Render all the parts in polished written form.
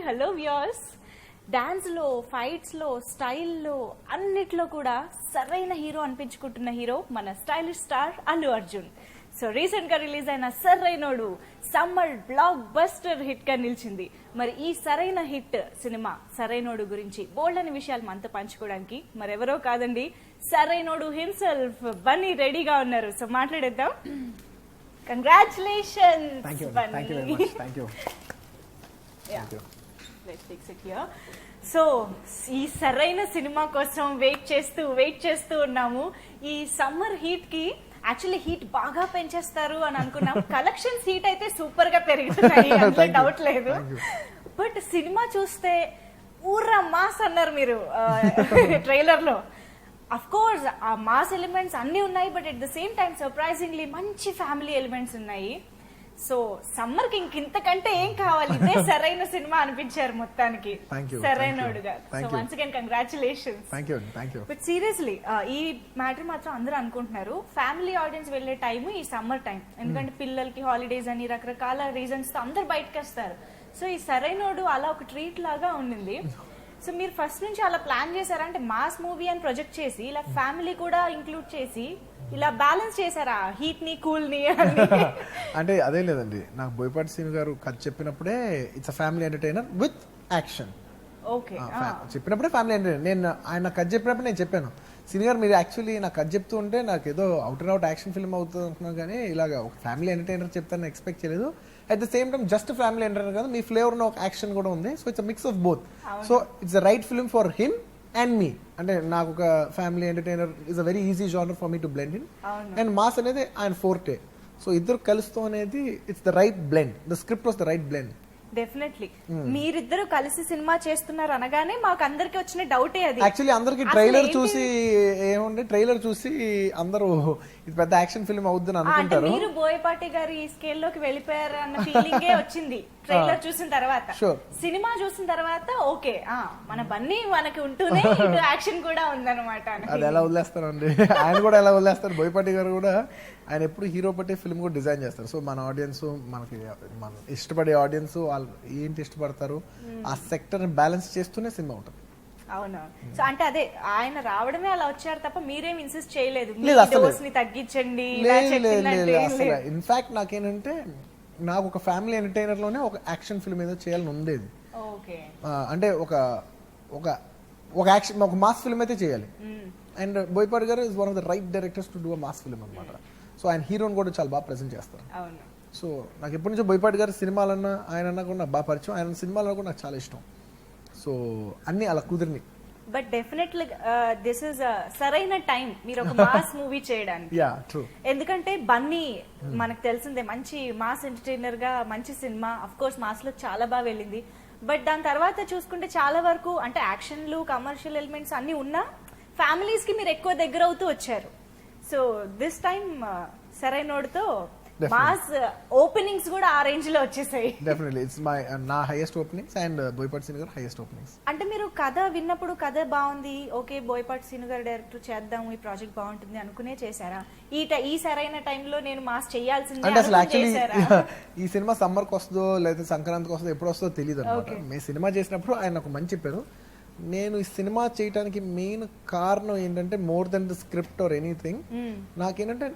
Hello viewers. డాన్స్లో, ఫైట్స్లో, స్టైల్లో అన్నిట్లో కూడా సరైన హీరో అనిపించుకుంటున్న హీరో మన stylish star Allu Arjun. So recent గా రిలీజ్ అయిన Sarrainodu summer blockbuster hit గా నిలిచింది. మరి ఈ సరైన హిట్ సినిమా సరైనోడు గురించి బోల్డ్ అనే విషయాలు మనతో పంచుకోవడానికి మరెవరో కాదండి, సరైనోడు హిమ్సెల్ఫ్ బన్నీ రెడీగా ఉన్నారు. సో మాట్లాడేద్దాం. కంగ్రాచులేషన్స్ బన్నీ. సో ఈ సరైన సినిమా కోసం వెయిట్ చేస్తూ ఉన్నాము. ఈ సమ్మర్ హీట్ కి యాక్చువల్లీ హీట్ బాగా పెంచేస్తారు అని అనుకున్నాం. కలెక్షన్స్ హీట్ అయితే సూపర్ గా పెరుగుతున్నాయి, అందులో డౌట్ లేదు. బట్ సినిమా చూస్తే ఊర్రా మాస్ అన్నారు మీరు ట్రైలర్ లో. అఫ్ కోర్స్ ఆ మాస్ ఎలిమెంట్స్ అన్ని ఉన్నాయి, but at the same time surprisingly మంచి ఫ్యామిలీ ఎలిమెంట్స్ ఉన్నాయి. సో సమ్మర్ కి ఇంతకంటే ఏం కావాలి, ఇదే సరైన సినిమా అనిపించారు మొత్తానికి సరైనోడుగా. So once again congratulations. But seriously ఈ మ్యాటర్ మాత్రం అందరూ అనుకుంటున్నారు ఫ్యామిలీ ఆడియన్స్ వెళ్లే టైం ఈ సమ్మర్ టైం, ఎందుకంటే పిల్లలకి హాలిడేస్ అని రకరకాల రీజన్స్ తో అందరు బయటకు వస్తారు. సో ఈ సరైనోడు అలా ఒక ట్రీట్ లాగా ఉండింది. సో మీరు ఫస్ట్ నుంచి అలా ప్లాన్ చేశారా, అంటే మాస్ మూవీ అని ప్రొజెక్ట్ చేసి ఇలా ఫ్యామిలీ కూడా ఇంక్లూడ్ చేసి ఇలా బ్యాలెన్స్ చేశారా హీట్ ని కూల్ ని? అంటే అదే లేదండి, నాకు బోయపాటి శ్రీను గారు కథ చెప్పినప్పుడే it's a family entertainer with action. Okay, చెప్పినప్పుడే ఫ్యామిలీ ఎంటర్టైనర్. నేను ఆయన కథ చెప్పినప్పుడు నేను చెప్పాను, శ్రీను గారు మీరు యాక్చువల్లీ నాకు కథ చెప్తూ ఉంటే నాకు ఏదో out and out action film అవుతుంది అనుకున్నాను, కానీ ఇలాగ ఒక ఫ్యామిలీ ఎంటర్టైనర్ చెప్తాను ఎక్స్పెక్ట్ చేయలేదు. At the same time just family entertainer కాదు, మీ ఫ్లేవర్ ఒక యాక్షన్ కూడా ఉంది. So it's mix of both. So it's the right film for him and me. అంటే నాకు ఒక family entertainer is a very easy genre for me to blend in, and mass అనేది ఆయన ఫోర్టే. సో ఇద్దరు కలుస్తూ అనేది it's the right blend. The script was the right blend. Definitely మీరిద్దరు కలిసి సినిమా చేస్తున్నారు అనగానే మాకు అందరికి వచ్చిన డౌటే అది. యాక్చువల్లీ అందరికి ట్రైలర్ చూసి ఏముంది, ట్రైలర్ చూసి అందరూ ఇది పెద్ద యాక్షన్ ఫిల్మ్ అవుద్దని అనుకుంటారు. మీరు బోయపాటి గారి స్కేల్ లోకి వెళ్ళిపోయారు అన్న ఫీలింగే వచ్చింది ట్రైలర్ చూసిన తర్వాత. సినిమా చూసిన తర్వాత ఓకే మన బన్నీ మనకి ఉంటూనే ఇటు యాక్షన్ కూడా ఉందన్నమాట. అది ఎలా వదిలేస్తారండి, ఆయన కూడా ఎలా వదిలేస్తారు. బోయపాటి గారు కూడా ఆయన ఎప్పుడు హీరో పట్టే ఫిల్మ్ కూడా డిజైన్ చేస్తారు. సో మన ఆడియన్స్, మనకి మన ఇష్టపడే ఆడియన్స్ వాళ్ళు ఏంటి ఇష్టపడతారు, ఆ సెక్టర్ బ్యాలెన్స్ చేస్తూనే సినిమా ఉంటుంది. అవును. సో అంటే అదే ఆయన రావడమే అలా వచ్చారు తప్ప మీరేం ఇన్సిస్ట్ చేయలేదు తగ్గించండి. ఇన్ఫాక్ట్ నాకేంటంటే నాకు ఒక ఫ్యామిలీ ఎంటర్టైనర్ లోనే ఒక యాక్షన్ ఫిల్మ్ ఏదో చేయాలని ఉండేది. అంటే ఒక యాక్షన్ ఒక మాస్ ఫిల్మ్ అయితే చేయాలి. అండ్ బోయపాటి గారు is one of the right directors to do a mass film అనమాట. సో ఆయన హీరోని కూడా చాలా బాగా ప్రెజెంట్ చేస్తారు. సో నాకు ఎప్పటి నుంచో బోయపాటి గారి సినిమాలన్నా ఆయన అన్నా కూడా నాకు బాగా పరిచయం. ఆయన సినిమాలన్నా కూడా నాకు చాలా ఇష్టం. సో అన్ని అలా కుదిరిని. బట్ డెఫినెట్లీ దిస్ ఇస్ సరైన టైం మీరు ఒక మాస్ మూవీ చేయడానికి. ఎందుకంటే బన్నీ మనకు తెలిసిందే మంచి మాస్ ఎంటర్టైనర్ గా మంచి సినిమా, అఫ్ కోర్స్ మాస్ లో చాలా బాగా వెళ్ళింది. బట్ దాని తర్వాత చూసుకుంటే చాలా వరకు అంటే యాక్షన్లు, కమర్షియల్ ఎలిమెంట్స్ అన్ని ఉన్నా ఫ్యామిలీస్ కి మీరు ఎక్కువ దగ్గర అవుతూ వచ్చారు. సో దిస్ టైం సరైనోడుతో మాస్ ఓపెనింగ్స్ కూడా ఆ రేంజ్ లో వచ్చేసాయి. డెఫినెట్లీ ఇట్స్ మై నా highest openings and Boyapati Srinu గారు హైయెస్ట్ ఓపెనింగ్స్. అంటే మీరు కథ విన్నప్పుడు కథ బాగుంది, ఓకే బోయపాటి శ్రీను గారు డైరెక్టర్ చేద్దాం, ఈ ప్రాజెక్ట్ బాగుంటుంది అనుకునే చేశారా? ఈ సరైన టైంలో నేను మాస్ చేయాల్సిందే అంటే అసలు యాక్చువల్లీ ఈ సినిమా సమ్మర్ కి వస్తుందో లేదా సంక్రాంతికి వస్తుందో ఎప్పుడు వస్తుందో తెలియదు అనమాట. మేము సినిమా చేసినప్పుడు ఆయన నాకు మంచి చెప్పారు. నేను ఈ సినిమా చేయడానికి మెయిన్ కారణం ఏంటంటే more than the script or anything, నాకేంటంటే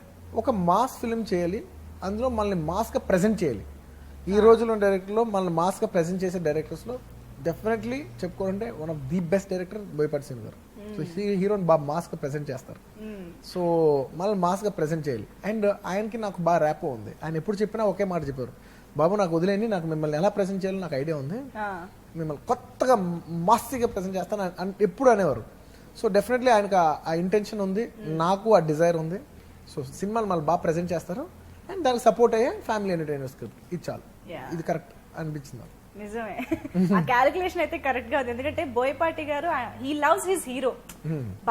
ఒక మాస్ ఫిల్మ్ చేయాలి, అందులో మనల్ని మాస్ గా ప్రెజెంట్ చేయాలి. ఈ రోజుల్లో డైరెక్టర్లో మనల్ని మాస్ గా ప్రెజెంట్ చేసే డైరెక్టర్స్ లో డెఫినెట్లీ చెప్పుకోవాలంటే one of the best director Boyapati Srinu గారు. సో హీరోని బాగా మాస్ గా ప్రెజెంట్ చేస్తారు. సో మనల్ని మాస్ గా ప్రెజెంట్ చేయాలి. అండ్ ఆయనకి నాకు బాగా ర్యాపో ఉంది. ఆయన ఎప్పుడు చెప్పినా ఒకే మాట చెప్పారు, బాబు నాకు వదిలేండి, నాకు మిమ్మల్ని ఎలా ప్రెజెంట్ చేయాలో నాకు ఐడియా ఉంది, మిమ్మల్ని కొత్తగా మాస్గా ప్రెజెంట్ చేస్తాను ఎప్పుడు అనేవారు. సో డెఫినెట్లీ ఆయనకు ఆ ఇంటెన్షన్ ఉంది, నాకు ఆ డిజైర్ ఉంది. సో సినిమాలు మళ్ళీ బాగా ప్రెజెంట్ చేస్తారు అండ్ దానికి సపోర్ట్ అయ్యే ఫ్యామిలీ ఎంటర్టైనర్ స్క్రిప్ట్ ఇది చాలు. ఇది కరెక్ట్ అనిపించింది. నిజమే, ఆ క్యాలిక్యులేషన్ అయితే కరెక్ట్ గా ఉంది. ఎందుకంటే బోయపాటి గారు హీ లవ్స్ హిస్ హీరో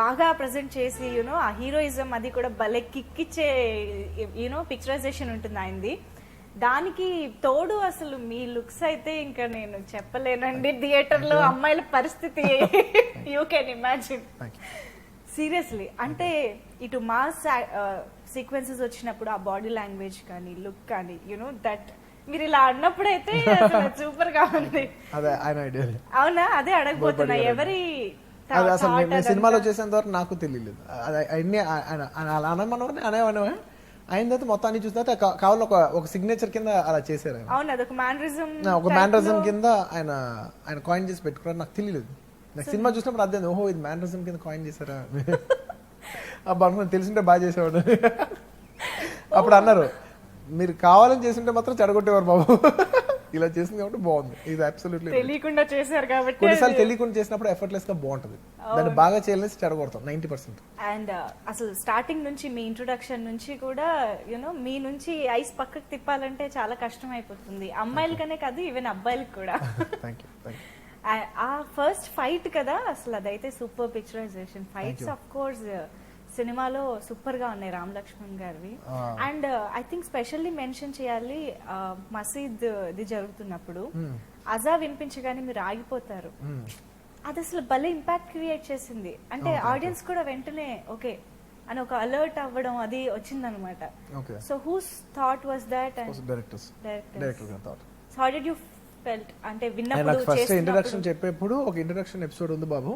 బాగా ప్రెజెంట్ చేసి యూనో ఆ హీరోయిజం అది కూడా భలే కిక్కిచ్చే యూనో పిక్చరైజేషన్ ఉంటుంది ఆయనది. దానికి తోడు అసలు మీ లుక్స్ అయితే ఇంకా నేను చెప్పలేనండి. థియేటర్ లో అమ్మాయిల పరిస్థితి యూ కెన్ ఇమాజిన్. సీరియస్లీ అంటే ఇటు మాస్ సీక్వెన్సెస్ వచ్చినప్పుడు ఆ బాడీ లాంగ్వేజ్ కానీ లుక్ కానీ యునో దట్ మీరు ఇలా అన్నప్పుడైతే సూపర్ గా ఉంది. అదే ఆయన ఐడియా. అవునా, అదే అడగబోతున్నా, ఎవరి అది అసలు నేను సినిమాలో చేసేంత వరకు నాకు తెలియలేదు. అన్ని అలా అనమని అనేవనే అయిన తర్వాత మొత్తం అన్ని చూసిన తర్వాత కావాలి ఒక సిగ్నేచర్ కింద అలా చేశారు ఆయన. అవును, అదొక మేనరిజం, ఒక మేనరిజం కింద ఆయన కాయిన్ చేసి పెట్టుకున్నారు. నాకు తెలియలేదు. నాకు సినిమా చూసినప్పుడు అర్థం, ఓహో ఇది మేనరిజం కింద కాయిన్ చేశారా. అప్పుడు తెలిసింటే బాగా చేసేవాడు. అప్పుడు అన్నారు, మీరు కావాలని చేసింటే మాత్రం చెడగొట్టేవారు బాబు, ఇలా చేసింది కాబట్టి బాగుంది. ఇది అబ్సల్యూట్లీ తెలియకుండా చేశారు కాబట్టి. కొన్నిసార్లు తెలియకుండా చేసినప్పుడు ఎఫర్ట్లెస్ గా బాగుంటది, దాన్ని బాగా చేయాలని చెడగొడతాం 90%. అండ్ అసలు స్టార్టింగ్ నుంచి మీ ఇంట్రొడక్షన్ నుంచి కూడా యూనో మీ నుంచి ఐస్ పక్కకు తిప్పాలంటే చాలా కష్టం అయిపోతుంది, అమ్మాయిలకనే కాదు ఈవెన్ అబ్బాయిలకు కూడా. Thank you. ఆ ఫస్ట్ ఫైట్ కదా అసలు, అదైతే super picturization. Fights of course సినిమాలో సూపర్ గా ఉన్నాయి రామ్ లక్ష్మణ్ గారివి. And I think specially mention చేయాలి, మసీద్ ఇది జరుగుతున్నప్పుడు అజా వినిపించగానే మీరు ఆగిపోతారు, అది అసలు భలే ఇంపాక్ట్ క్రియేట్ చేసింది. అంటే ఆడియన్స్ కూడా వెంటనే ఓకే అని ఒక అలర్ట్ అవ్వడం అది వచ్చిందనమాట. So who's thought was that? Director thought. So how did you felt? అంటే విన్నప్పుడు ఫస్ట్ ఇంట్రడక్షన్ చెప్పేప్పుడు ఒక ఇంట్రడక్షన్ ఎపిసోడ్ ఉంది బాబు,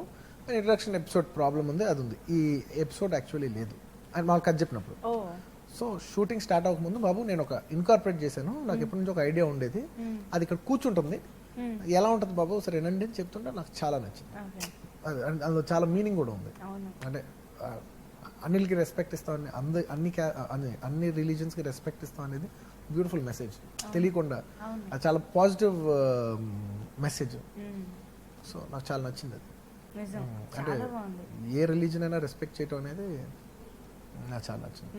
ఇంట్రడక్షన్ ఎపిసోడ్ ప్రాబ్లం ఉంది, అది ఉంది. ఈ ఎపిసోడ్ యాక్చువల్లీ లేదు అని మాకు కథ చెప్పినప్పుడు. సో షూటింగ్ స్టార్ట్ అవ్వకముందు బాబు నేను ఒక ఇన్కార్పొరేట్ చేశాను, నాకు ఎప్పటి నుంచి ఒక ఐడియా ఉండేది, అది ఇక్కడ కూర్చుంటుంది, ఎలా ఉంటుంది బాబు సరే రండి అని చెప్తుంటే నాకు చాలా నచ్చింది. అందులో చాలా మీనింగ్ కూడా ఉంది. అంటే అన్నిటికి రెస్పెక్ట్ ఇస్తాం, అన్ని రిలీజన్స్ కి రెస్పెక్ట్ ఇస్తాం అనేది బ్యూటిఫుల్ మెసేజ్, తెలియకుండా అది చాలా పాజిటివ్ మెసేజ్. సో నాకు చాలా నచ్చింది అది. అంటే ఏ రిలీజన్ అయినా రెస్పెక్ట్ చేయటం అనేది నాకు చాలా నచ్చింది.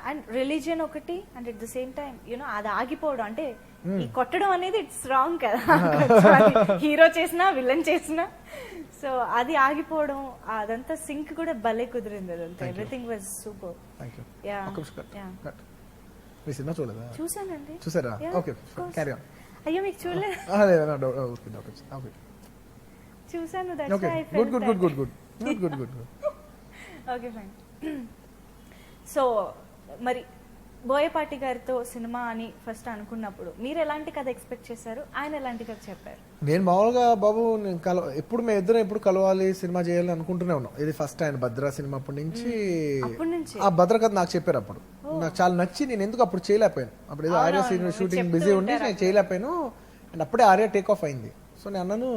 అండ్ రిలీజియన్ ఒకటి, and at the same time you know అది ఆగిపోవడం, అంటే ఈ కొట్టడం అనేది ఇట్స్ రాంగ్ కదా, హీరో చేసినా విలన్ చేసినా, సో అది ఆగిపోవడం అదంతా సింక్ కూడా భలే కుదిరింది, అదంతా everything was super. Me cinema చూడలేదా? చూసానండి. చూసారా? Okay carry on. అయ్యో మీకు చూడలేదు? చూసాను. Okay fine. సో మరి బోయపాటి గారితో సినిమా అని ఫస్ట్ అనుకున్నప్పుడు మీరు ఎలాంటి కథ ఎక్స్పెక్ట్ చేశారు, ఆయన ఎలాంటి కథ చెప్పారు? నేను మామూలుగా బాబు ఎప్పుడు మేము ఇద్దరం ఎప్పుడు కలవాలి సినిమా చేయాలని అనుకుంటూనే ఉన్నాం. ఇది ఫస్ట్ ఆయన భద్రా సినిమా అప్పటి నుంచి ఆ భద్ర కథ నాకు చెప్పారు. అప్పుడు నాకు చాలా నచ్చి నేను ఎందుకు అప్పుడు చేయలేకపోయాను, అప్పుడు ఏదో ఆర్యా షూటింగ్ బిజీ ఉండి నేను చేయలేకపోయాను. అండ్ అప్పుడే ఆర్యా టేక్ ఆఫ్ అయింది. సో నేను అన్నాను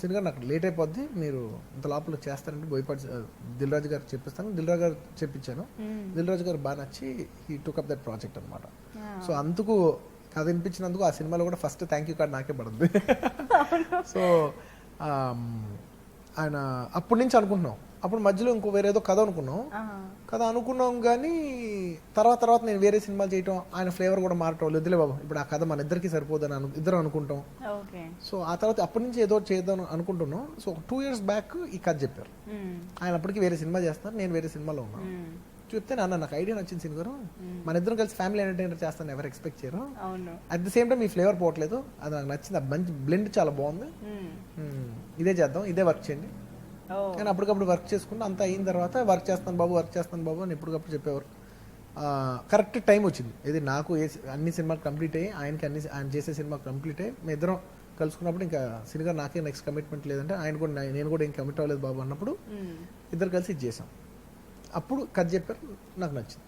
సినిమా నాకు లేట్ అయిపోద్ది, మీరు ఇంత లోపల చేస్తారంటే బోయపాటి దిల్ రాజు గారు చెప్పిస్తాను, దిల్ రాజు గారు చెప్పించాను. దిల్ రాజు గారు బాగా నచ్చి he took up that project అనమాట. సో అందుకు కథ వినిపించినందుకు ఆ సినిమాలో కూడా ఫస్ట్ థ్యాంక్ యూ కార్డ్ నాకే పడుతుంది. సో ఆయన అప్పటి నుంచి అనుకుంటున్నాం, అప్పుడు మధ్యలో ఇంకో వేరేదో కథ అనుకున్నాం కానీ తర్వాత నేను వేరే సినిమాలు చేయటం, ఆయన ఫ్లేవర్ కూడా మారటం, వద్దులే బాబు ఇప్పుడు ఆ కథ మన ఇద్దరికి సరిపోదని ఇద్దరు అనుకుంటాం. సో ఆ తర్వాత అప్పటి నుంచి ఏదో చేద్దాం అనుకుంటున్నాం. సో 2 years బ్యాక్ ఈ కథ చెప్పారు. ఆయన అప్పటికి వేరే సినిమా చేస్తారు, నేను వేరే సినిమాలో ఉన్నాను. చెప్తే నాకు ఐడియా నచ్చింది సినిమా గారు, మన ఇద్దరం కలిసి ఫ్యామిలీ ఎంటర్టైనర్ చేస్తాను, ఎవరు ఎక్స్పెక్ట్ చేయరు, అట్ ద సేమ్ టైం ఈ ఫ్లేవర్ పోవట్లేదు, అది నాకు నచ్చింది, మంచి బ్లెండ్ చాలా బాగుంది, ఇదే చేద్దాం, ఇదే వర్క్ చేయండి. కానీ అప్పటికప్పుడు వర్క్ చేసుకుంటే అంతా అయిన తర్వాత వర్క్ చేస్తాను బాబు అని ఎప్పటికప్పుడు చెప్పేవారు. కరెక్ట్ టైం వచ్చింది, ఇది నాకు అన్ని సినిమాలు కంప్లీట్ అయ్యి ఆయనకి ఆయన చేసే సినిమా కంప్లీట్ అయ్యి మేము ఇద్దరం కలుసుకున్నప్పుడు ఇంకా సినిమా నాకే నెక్స్ట్ కమిట్మెంట్ లేదంటే ఆయన కూడా నేను కూడా ఏం కమిట్ అవ్వలేదు బాబు అన్నప్పుడు ఇద్దరు కలిసి ఇది చేసాం. అప్పుడు కథ చెప్పారు, నాకు నచ్చింది.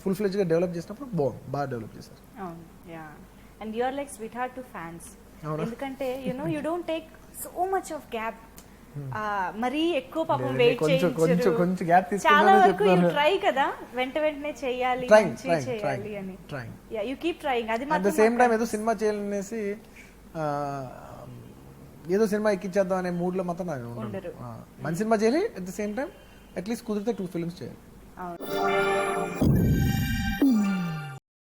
ఫుల్ ఫ్లెడ్జ్ గా డెవలప్ చేసినప్పుడు బాగా డెవలప్ చేశారు. And you are like sweetheart to fans, ఎందుకంటే you don't take so much of gap, మరీ ఎక్కువ పాపం వెయిట్ చేయించరు, కొంచెం గ్యాప్ చాలా వరకు యు ట్రై కదా, వెంటనే చేయాలి అని, యు కీప్ ట్రైయింగ్. అది అట్ ద సేమ్ టైం ఏదో సినిమా చేయాలనేసి ఏదో సినిమా ఎక్కించేద్దాం అనే మూడ్ లో మాత్రం ఉండరు. మంచి సినిమా చేయాలి, at the same time at least కుదిరితే 2 films చేయాలి.